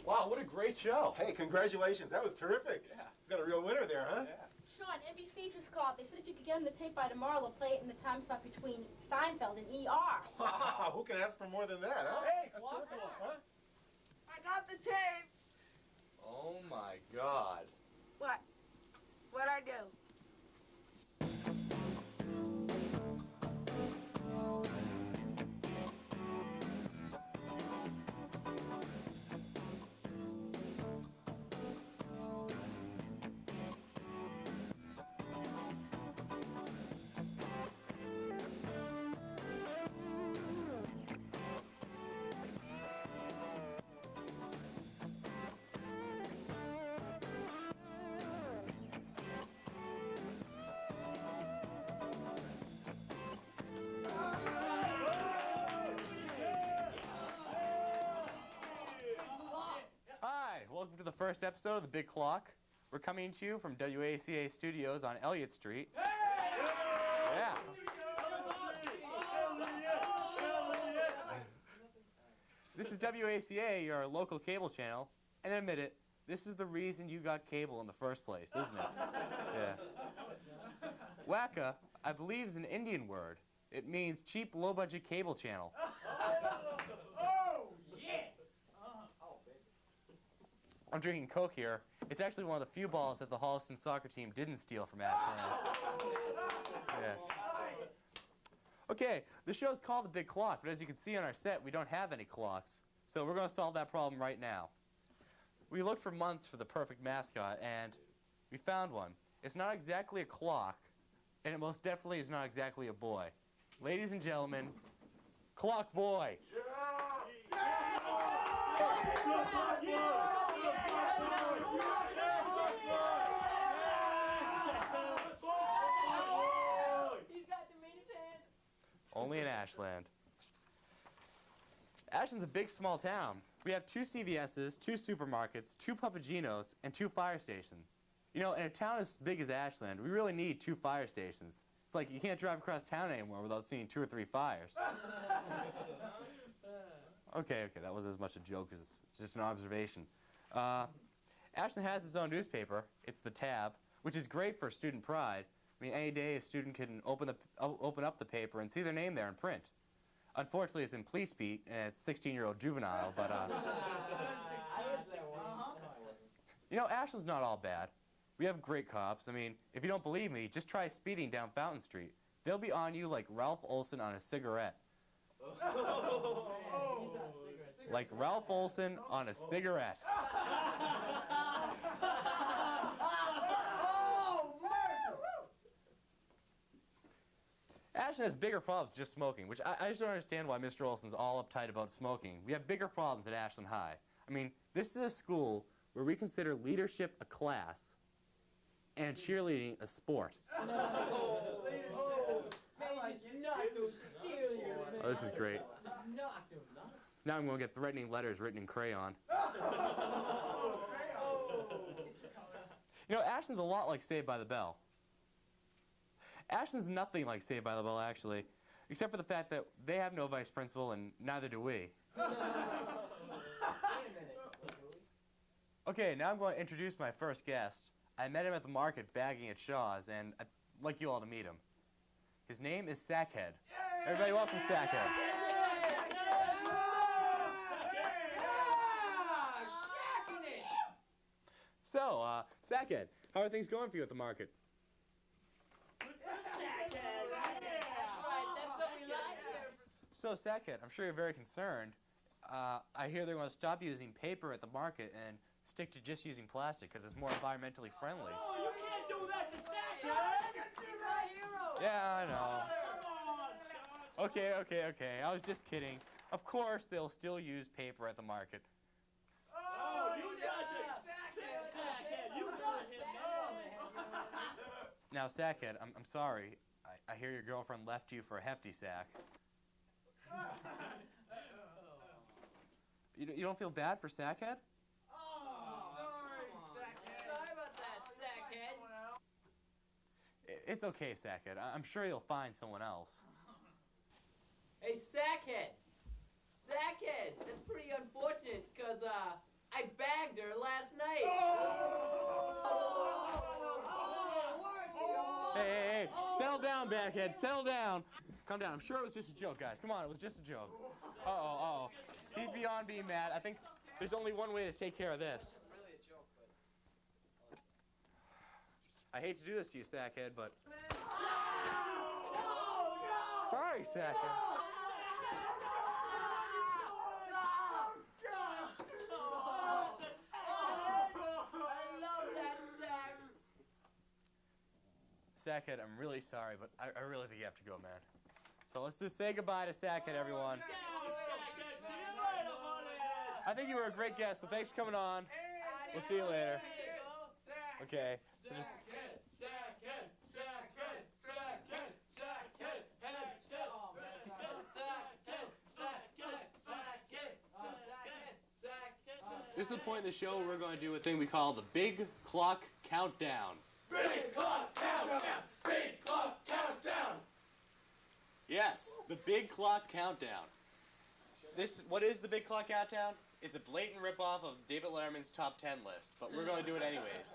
Wow, what a great show. Hey, congratulations. That was terrific. Yeah. Got a real winner there, huh? Yeah. Sean, NBC just called. They said if you could get them the tape by tomorrow, they'll play it in the time slot between Seinfeld and ER. Wow, who can ask for more than that, huh? Hey, That's Walker. terrific, huh? I got the tape. Oh my God. What? What'd I do? Hi, welcome to the first episode of The Big Clock. We're coming to you from WACA Studios on Elliott Street. Yeah. This is WACA, your local cable channel, and admit it, this is the reason you got cable in the first place, isn't it? Yeah. WACA, I believe, is an Indian word. It means cheap, low-budget cable channel. I'm drinking Coke here. It's actually one of the few balls that the Holliston soccer team didn't steal from Ashland. Yeah. Okay, the show's called The Big Clock, but as you can see on our set, we don't have any clocks. So we're going to solve that problem right now. We looked for months for the perfect mascot, and we found one. It's not exactly a clock, and it most definitely is not exactly a boy. Ladies and gentlemen, Clock Boy. Only in Ashland. Ashland's a big, small town. We have 2 CVS's, 2 supermarkets, 2 Papagenos, and 2 fire stations. You know, in a town as big as Ashland, we really need 2 fire stations. It's like you can't drive across town anymore without seeing 2 or 3 fires. Okay, that wasn't as much a joke as just an observation. Ashland has its own newspaper. It's the Tab, which is great for student pride. I mean, any day a student can open up the paper and see their name there in print. Unfortunately, it's in Police Beat, and it's 16-year-old juvenile, but, you know, Ashland's not all bad. We have great cops. I mean, if you don't believe me, just try speeding down Fountain Street. They'll be on you like Ralph Olson on a cigarette. Like Ralph Olson on a cigarette. Ashland has bigger problems than just smoking, which I just don't understand why Mr. Olson's all uptight about smoking. We have bigger problems at Ashland High. I mean, this is a school where we consider leadership a class and cheerleading a sport. Oh, this is great. Now I'm going to get threatening letters written in crayon. You know, Ashland's a lot like Saved by the Bell. Ashland's nothing like Saved by the Bell, actually, except for the fact that they have no vice principal, and neither do we. Okay, now I'm going to introduce my first guest. I met him at the market bagging at Shaw's, and I'd like you all to meet him. His name is Sackhead. Everybody welcome Sackhead. So, Sackhead, how are things going for you at the market? So, Sackhead, I'm sure you're very concerned. I hear they're going to stop using paper at the market and stick to just using plastic because it's more environmentally friendly. Oh, you can't do that to Sackhead! Yeah, I know. Okay. I was just kidding. Of course, they'll still use paper at the market. Oh, you got this Sackhead! You got him! Now, Sackhead, I'm sorry. I hear your girlfriend left you for a hefty sack. You don't feel bad for Sackhead? Oh, sorry, Sackhead. Sorry about that, Sackhead. It's okay, Sackhead. I'm sure you'll find someone else. Hey, Sackhead. Sackhead, that's pretty unfortunate, because, I Sackhead. Settle down. Calm down. I'm sure it was just a joke, guys. Come on, it was just a joke. Uh-oh. He's beyond being mad. I think there's only one way to take care of this. I hate to do this to you, Sackhead, but... Sorry, Sackhead. Sackhead, I'm really sorry, but I really think you have to go, man. So let's just say goodbye to Sackhead, everyone. I think you were a great guest, so thanks for coming on. We'll see you later. Okay, so just... This is the point in the show where we're going to do a thing we call the Big Clock Countdown. Big clock countdown! Big clock countdown! Yes, the Big Clock Countdown. What is the Big Clock Countdown? It's a blatant ripoff of David Letterman's top 10 list, but we're going to do it anyways.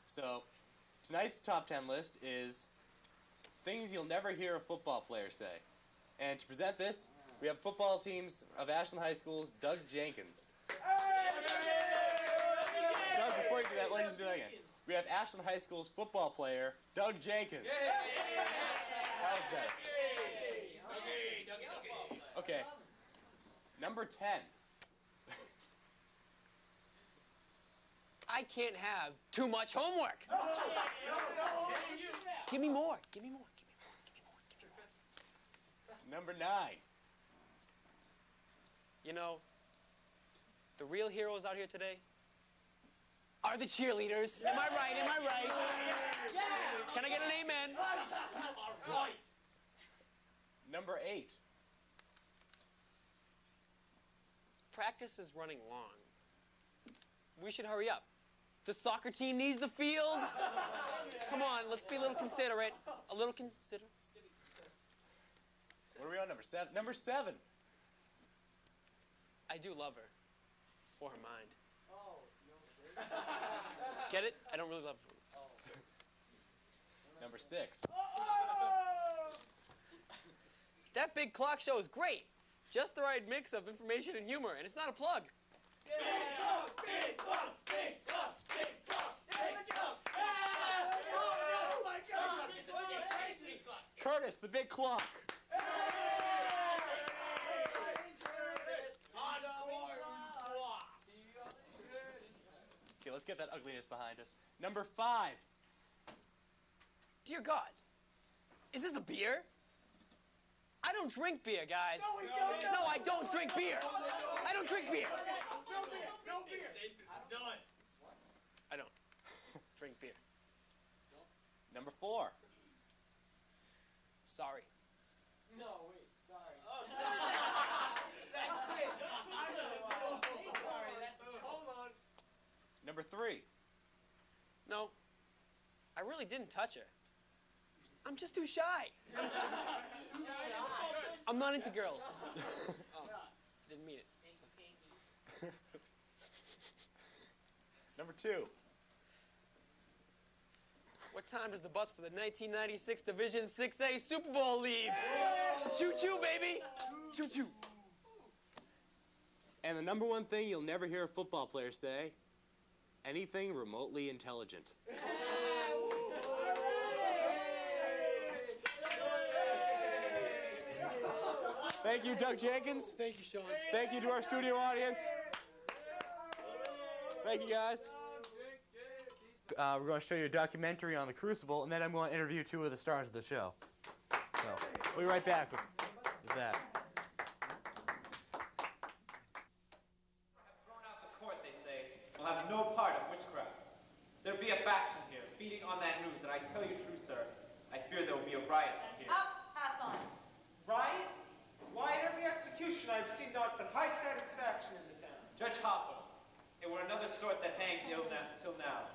So, tonight's top 10 list is things you'll never hear a football player say. And to present this, we have football teams of Ashland High School's Doug Jenkins. Doug, before you do that, let's just do that again. We have Ashland High School's football player, Doug Jenkins. How's that? Okay. Number 10. I can't have too much homework. Give me more. Give me more. Give me more. Give me more. Give me more. Number 9. You know, the real heroes out here today are the cheerleaders. Am I right? Am I right? Can I get an amen? Number 8. Practice is running long. We should hurry up. The soccer team needs the field. Come on, let's be a little considerate. A little considerate. What are we on, number 7? Number 7. I do love her for her mind. Get it? I don't really love her. Number 6. That big clock show is great. Just the right mix of information and humor, and it's not a plug. Big clock! Big clock! Big clock! Big clock! Big clock! Oh my God! Curtis, the big clock. Okay, let's get that ugliness behind us. Number 5. Dear God, is this a beer? I don't drink beer, guys. No, I don't drink beer. I don't drink beer. No beer! Done. I don't drink beer. Number 4. Sorry. No, wait, sorry. Oh, sorry. That's it. Sorry, hold on. Number 3. No, I really didn't touch her. I'm just too shy. I'm not into girls. Oh, didn't mean it. Number 2. What time does the bus for the 1996 Division 6A Super Bowl leave? Choo-choo, baby. Choo-choo. And the number 1 thing you'll never hear a football player say, anything remotely intelligent. Thank you, Doug Jenkins. Thank you, Sean. Thank you to our studio audience. Thank you, guys. We're going to show you a documentary on the Crucible, and then I'm going to interview 2 of the stars of the show. So, we'll be right back with that. Thrown out the court, they say, will have no part of witchcraft. There be a faction here, feeding on that news, and I tell you true, sir, I fear there will be a riot here. Up, half on. Riot? Why, in every execution I've seen naught but high satisfaction in the town. Judge Hopper, it were another sort that hanged till now.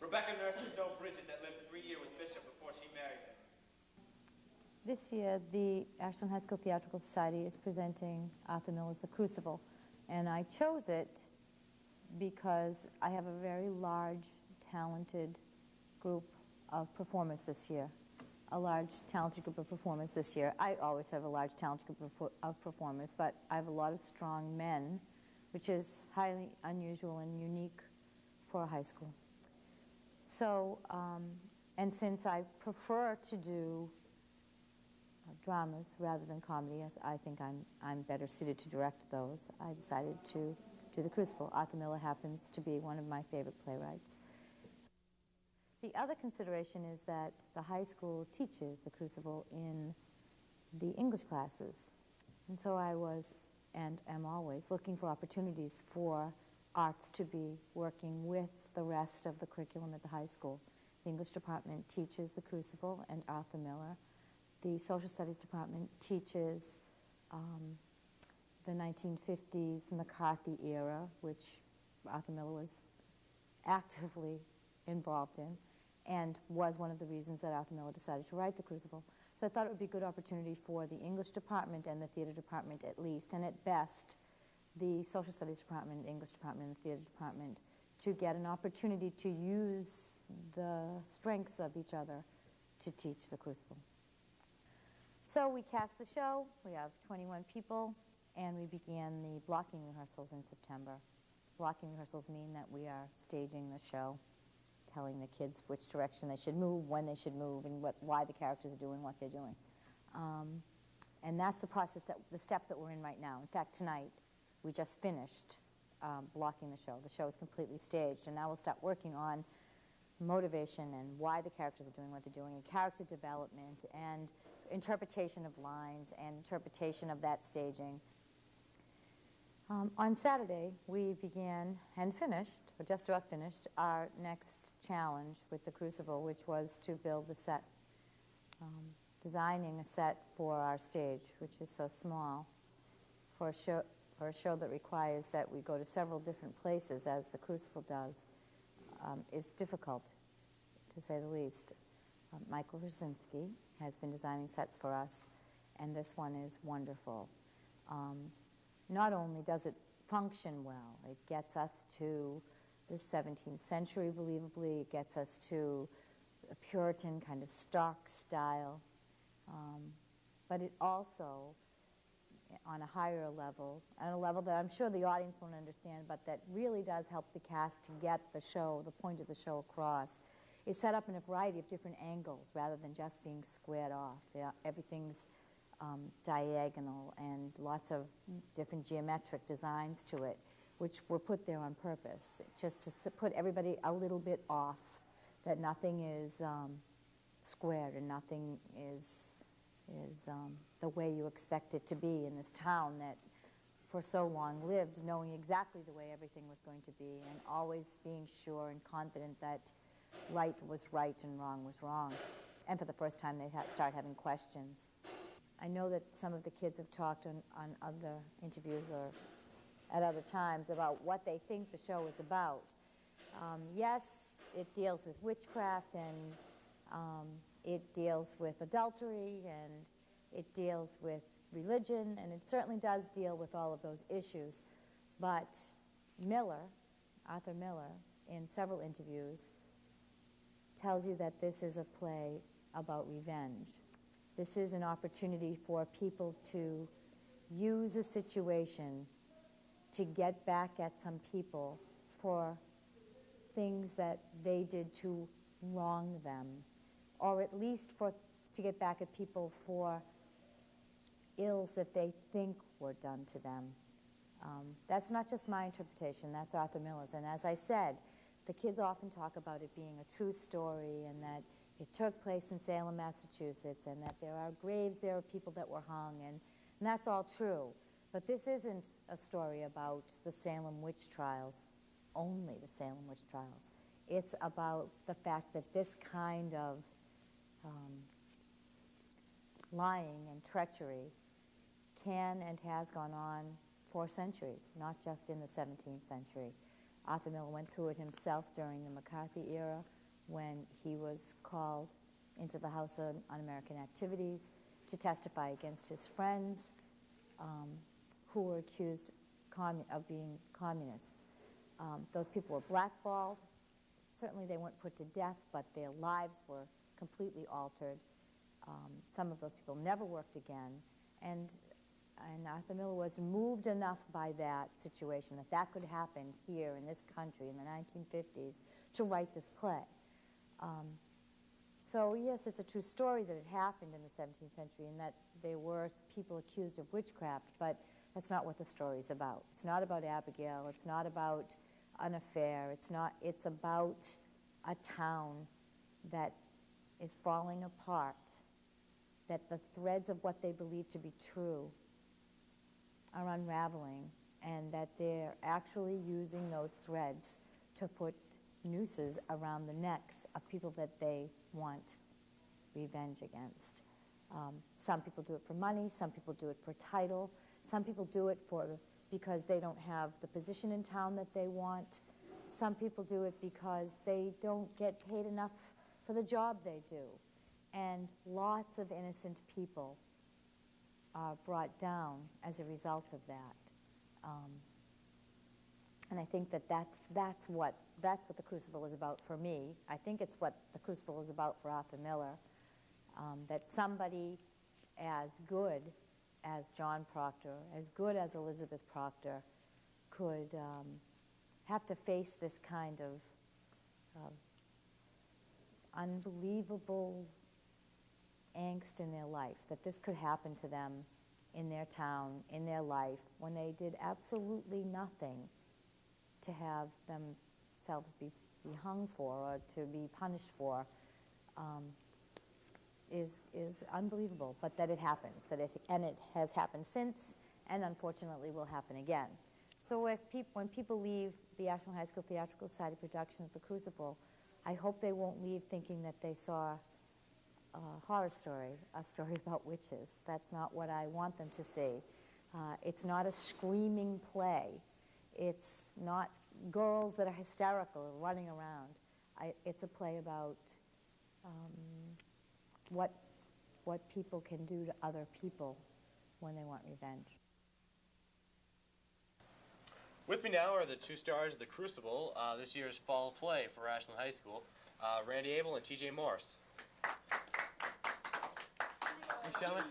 Rebecca nurses know Bridget that lived 3 years with Bishop before she married him. This year, the Ashland High School Theatrical Society is presenting Arthur Miller's The Crucible, and I chose it because I have a very large, talented group of performers this year. a large talented group of performers this year. I always have a large talented group of performers, but I have a lot of strong men, which is highly unusual and unique for a high school. So, and since I prefer to do dramas rather than comedy, as I think I'm better suited to direct those, I decided to do The Crucible. Arthur Miller happens to be one of my favorite playwrights. The other consideration is that the high school teaches The Crucible in the English classes. And so I was, and am always, looking for opportunities for arts to be working with the rest of the curriculum at the high school. The English department teaches The Crucible and Arthur Miller. The social studies department teaches the 1950s McCarthy era, which Arthur Miller was actively involved in, and was one of the reasons that Arthur Miller decided to write The Crucible. So I thought it would be a good opportunity for the English department and the theater department at least, and at best, the social studies department, the English department, and the theater department to get an opportunity to use the strengths of each other to teach The Crucible. So we cast the show, we have 21 people, and we began the blocking rehearsals in September. Blocking rehearsals mean that we are staging the show, telling the kids which direction they should move, when they should move, and why the characters are doing what they're doing. And that's the process, the step that we're in right now. In fact, tonight, we just finished blocking the show. The show is completely staged, and now we'll start working on motivation and why the characters are doing what they're doing, and character development, and interpretation of lines, and interpretation of that staging. On Saturday, we began and finished, or just about finished, our next challenge with The Crucible, which was to build the set, designing a set for our stage, which is so small, for a show that requires that we go to several different places, as The Crucible does, is difficult, to say the least. Michael Rzazinski has been designing sets for us, and this one is wonderful. Not only does it function well, it gets us to the 17th century, believably, it gets us to a Puritan kind of stock style, but it also, on a higher level, on a level that I'm sure the audience won't understand, but that really does help the cast to get the show, the point of the show across, is set up in a variety of different angles rather than just being squared off. Everything's diagonal, and lots of different geometric designs to it, which were put there on purpose, just to put everybody a little bit off, that nothing is squared and nothing is the way you expect it to be in this town that for so long lived knowing exactly the way everything was going to be, and always being sure and confident that right was right and wrong was wrong. And for the first time, they start having questions. I know that some of the kids have talked on other interviews or at other times about what they think the show is about. Yes, it deals with witchcraft, and it deals with adultery, and it deals with religion, and it certainly does deal with all of those issues. But Miller, Arthur Miller, in several interviews, tells you that this is a play about revenge. This is an opportunity for people to use a situation to get back at some people for things that they did to wrong them, or at least to get back at people for ills that they think were done to them. That's not just my interpretation, that's Arthur Miller's. And as I said, the kids often talk about it being a true story, and that it took place in Salem, Massachusetts, and that there are graves there of people that were hung, and that's all true. But this isn't a story about the Salem witch trials, only the Salem witch trials. It's about the fact that this kind of lying and treachery can and has gone on for centuries, not just in the 17th century. Arthur Miller went through it himself during the McCarthy era, when he was called into the House of Un-American Activities to testify against his friends who were accused of being communists. Those people were blackballed. Certainly they weren't put to death, but their lives were completely altered. Some of those people never worked again, and Arthur Miller was moved enough by that situation, that that could happen here in this country in the 1950s, to write this play. So yes, it's a true story that it happened in the 17th century and that there were people accused of witchcraft, but that's not what the story's about. It's not about Abigail. It's not about an affair. It's about a town that is falling apart, that the threads of what they believe to be true are unraveling, and that they're actually using those threads to put nooses around the necks of people that they want revenge against. Some people do it for money, some people do it for title, some people do it because they don't have the position in town that they want. Some people do it because they don't get paid enough for the job they do. And lots of innocent people are brought down as a result of that. And I think that's what the Crucible is about for me. I think it's what the Crucible is about for Arthur Miller, that somebody as good as John Proctor, as good as Elizabeth Proctor, could have to face this kind of unbelievable angst in their life, that this could happen to them in their town, in their life, when they did absolutely nothing to have themselves be hung for or to be punished for, is unbelievable. But that it happens, and it has happened since, and unfortunately will happen again. So when people leave the Ashland High School Theatrical Society production of The Crucible, I hope they won't leave thinking that they saw a horror story, a story about witches. That's not what I want them to see. It's not a screaming play. It's not girls that are hysterical and running around. It's a play about what people can do to other people when they want revenge. With me now are the two stars of The Crucible, this year's fall play for Ashland High School, Randy Abel and TJ Morse. Thanks, gentlemen.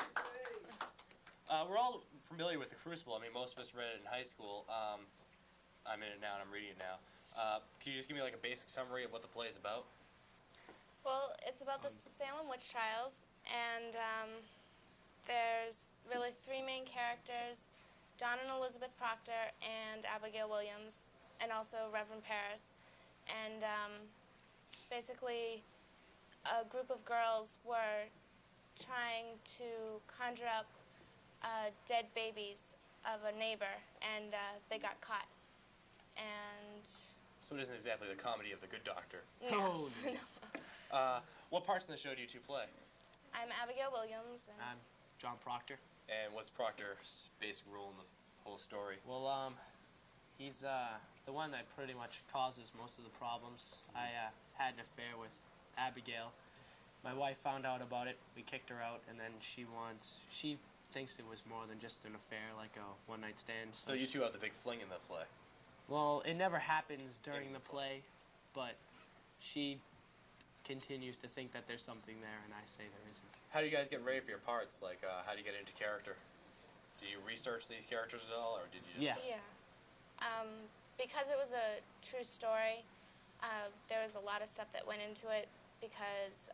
We're all familiar with The Crucible. I mean, most of us read it in high school. I'm in it now and I'm reading it now. Can you just give me like a basic summary of what the play is about? Well, it's about the Salem witch trials, and there's really three main characters: John and Elizabeth Proctor, and Abigail Williams, and also Reverend Paris. And basically, a group of girls were trying to conjure up dead babies of a neighbor, and they got caught. And so it isn't exactly the comedy of The Good Doctor. No. No. What parts in the show do you two play? I'm Abigail Williams. And I'm John Proctor. And what's Proctor's basic role in the whole story? Well, he's the one that pretty much causes most of the problems. I had an affair with Abigail. My wife found out about it. We kicked her out, and then she thinks it was more than just an affair, like a one-night stand. So you two have the big fling in the play? Well, it never happens during the play, but she continues to think that there's something there, and I say there isn't. How do you guys get ready for your parts? Like, how do you get into character? Do you research these characters at all, or did you just... Yeah. Because it was a true story, there was a lot of stuff that went into it because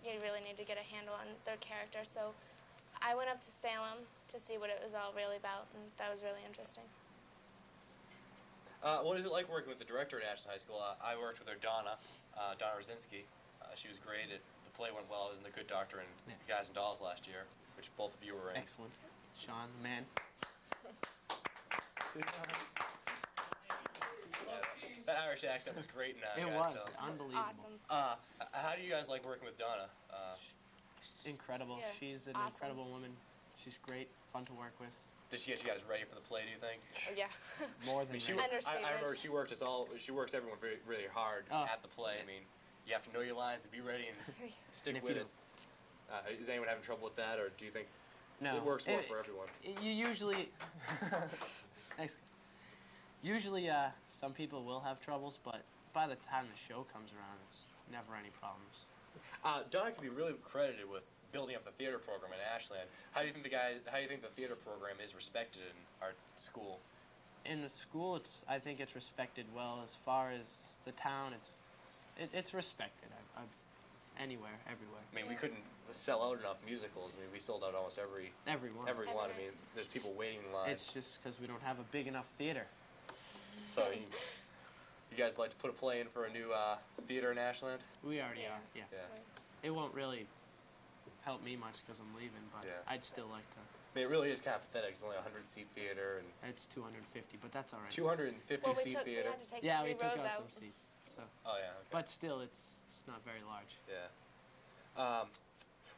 you really need to get a handle on their character. So I went up to Salem to see what it was all really about, and that was really interesting. What is it like working with the director at Ashland High School? I worked with her, Donna Rosinski. She was great. The play went well. I was in The Good Doctor and Guys and Dolls last year, which both of you were in. Excellent. Sean, man. That Irish accent was great. It was unbelievable. Awesome. How do you guys like working with Donna? Incredible. Yeah, She's an incredible woman. She's great, fun to work with. Did she get you guys ready for the play, do you think? Yeah. More than I remember she works everyone really, really hard at the play. I mean, you have to know your lines and be ready and stick with it. Is anyone having trouble with that, or do you think it works more for everyone? Usually, some people will have troubles, but by the time the show comes around, it's never any problems. Donna can be really credited with building up the theater program in Ashland. How do you think the theater program is respected in our school? In the school, I think it's respected well. As far as the town, it's respected. Anywhere, everywhere. I mean, we couldn't sell out enough musicals. I mean, we sold out almost every one. I mean, there's people waiting in line. It's just because we don't have a big enough theater. So, you guys like to put a play in for a new theater in Ashland? We already are, yeah. It won't really help me much because I'm leaving, but I'd still like to. I mean, it really is kind of pathetic. It's only a 100-seat theater, and it's 250, but that's all right. 250-seat theater. We had to take we took rows out some seats. So. Oh yeah. Okay. But still, it's not very large. Yeah.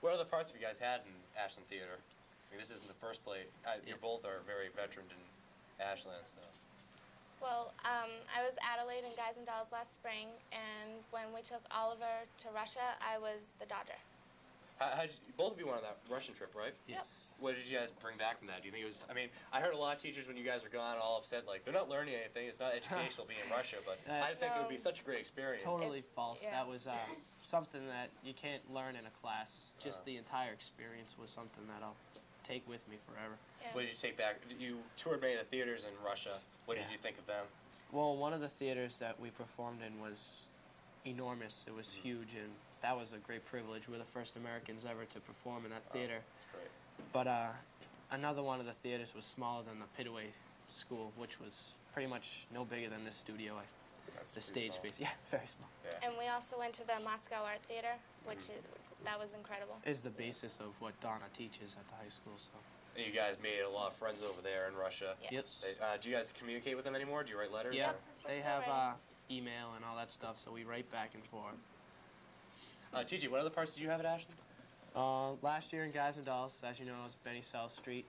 What other parts have you guys had in Ashland Theater? I mean, this isn't the first play. You both are very veteran in Ashland, so. Well, I was Adelaide in Guys and Dolls last spring, and when we took Oliver to Russia, I was the Dodger. Both of you went on that Russian trip, right? Yes. Yep. What did you guys bring back from that? Do you think it was? I mean, I heard a lot of teachers when you guys were gone all upset, like they're not learning anything. It's not educational being in Russia, but I just think it would be such a great experience. Totally false. Yeah. That was something that you can't learn in a class. Just the entire experience was something that I'll take with me forever. Yeah. What did you take back? You toured many of the theaters in Russia. What did you think of them? Well, one of the theaters that we performed in was enormous. It was huge, and that was a great privilege. We're the first Americans ever to perform in that theater. That's great. But another one of the theaters was smaller than the Pitaway School, which was pretty much no bigger than this studio. The stage space, very small. Yeah. And we also went to the Moscow Art Theater, which that was incredible. Is the basis of what Donna teaches at the high school. So. And you guys made a lot of friends over there in Russia. Yep. Do you guys communicate with them anymore? Do you write letters? Yep. They have email and all that stuff, so we write back and forth. TJ, what other parts did you have at Ashland? Last year in Guys and Dolls, as you know, I was Benny South Street.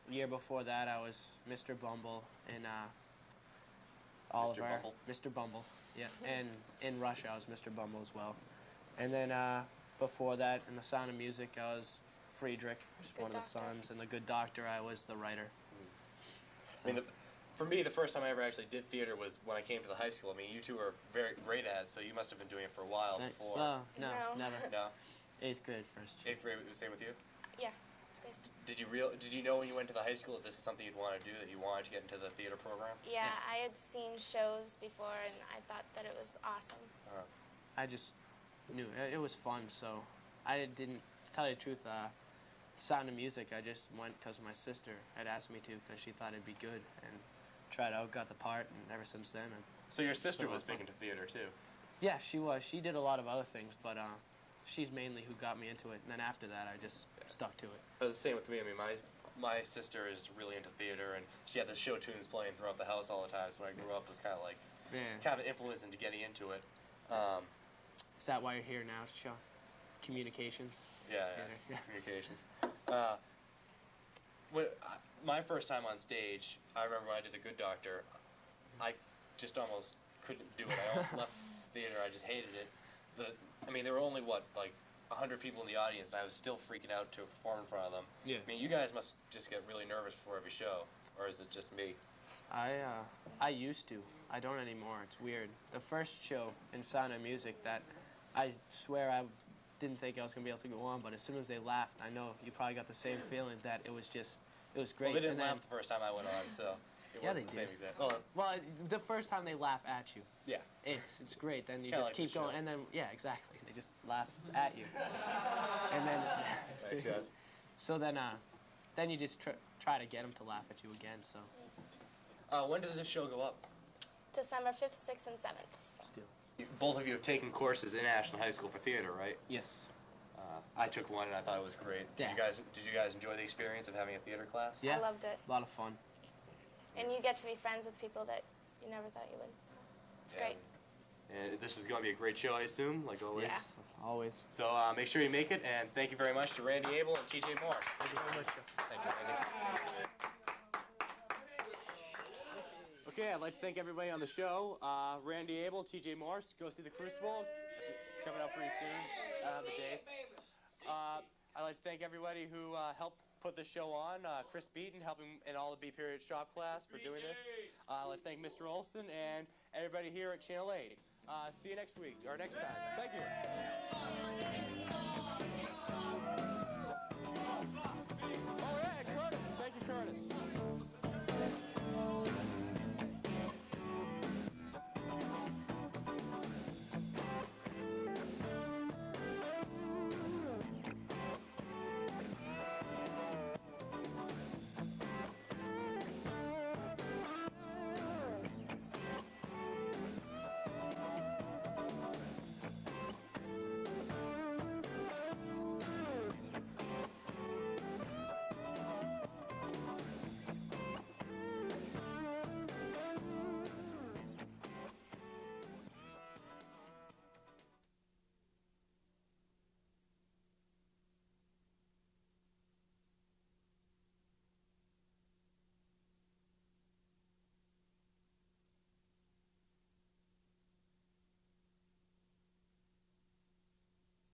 Year before that, I was Mr. Bumble in Oliver. Mr. Bumble? Mr. Bumble, yeah. And in Russia, I was Mr. Bumble as well. And then before that, in The Sound of Music, I was Friedrich, one of the sons. And The Good Doctor, I was the writer. I mean, for me, the first time I ever actually did theater was when I came to the high school. I mean, you two are very great at it, so you must have been doing it for a while before. No, never. No? 8th grade first. 8th grade, the same with you? Yeah. Did you know when you went to the high school that this is something you'd want to do, that you wanted to get into the theater program? Yeah, I had seen shows before, and I thought that it was awesome. I just knew it was fun, so I didn't, to tell you the truth, Sound of Music, I just went because my sister had asked me to because she thought it'd be good, and tried out, got the part, and ever since then. So your sister was big into theater too? Yeah, she was. She did a lot of other things, but she's mainly who got me into it, and then after that, I just stuck to it. It was the same with me. I mean, my sister is really into theater, and she had the show tunes playing throughout the house all the time, so when I grew up, it was kind of like, kind of an influence into getting into it. Is that why you're here now, Sean? Communications? Yeah. Communications. My first time on stage, I remember when I did The Good Doctor, I just almost couldn't do it. I almost left this theater. I just hated it. I mean, there were only, like 100 people in the audience, and I was still freaking out to perform in front of them. Yeah. I mean, you guys must just get really nervous before every show, or is it just me? I used to. I don't anymore. It's weird. The first show in Sound of Music that I swear I didn't think I was going to be able to go on, but as soon as they laughed, I know you probably got the same feeling that it was great. Well, they didn't laugh the first time I went on, so it wasn't the same exact. Well, the first time they laugh at you. Yeah. It's great. Then you Kinda just like keep the going, show. and then exactly. They just laugh at you, and then Thanks, guys. so then you just try to get them to laugh at you again. So. When does this show go up? December 5th, 6th, and 7th. So. Both of you have taken courses in Ashland High School for theater, right? Yes. I took one and I thought it was great. Yeah. Did you guys enjoy the experience of having a theater class? Yeah. I loved it. A lot of fun. And you get to be friends with people that you never thought you would. So it's great. And this is going to be a great show, I assume, like always. Yeah, always. So make sure you make it, and thank you very much to Randy Abel and TJ Moore. Thank you very much. Thank you, Randy. Okay, I'd like to thank everybody on the show. Randy Abel, TJ Morse, go see The Crucible. Coming up pretty soon. I don't have the dates. I'd like to thank everybody who helped put the show on. Chris Beaton helping in all the B period shop class for doing this. I'd like to thank Mr. Olson and everybody here at Channel 8. See you next week, or next time. Thank you. Curtis.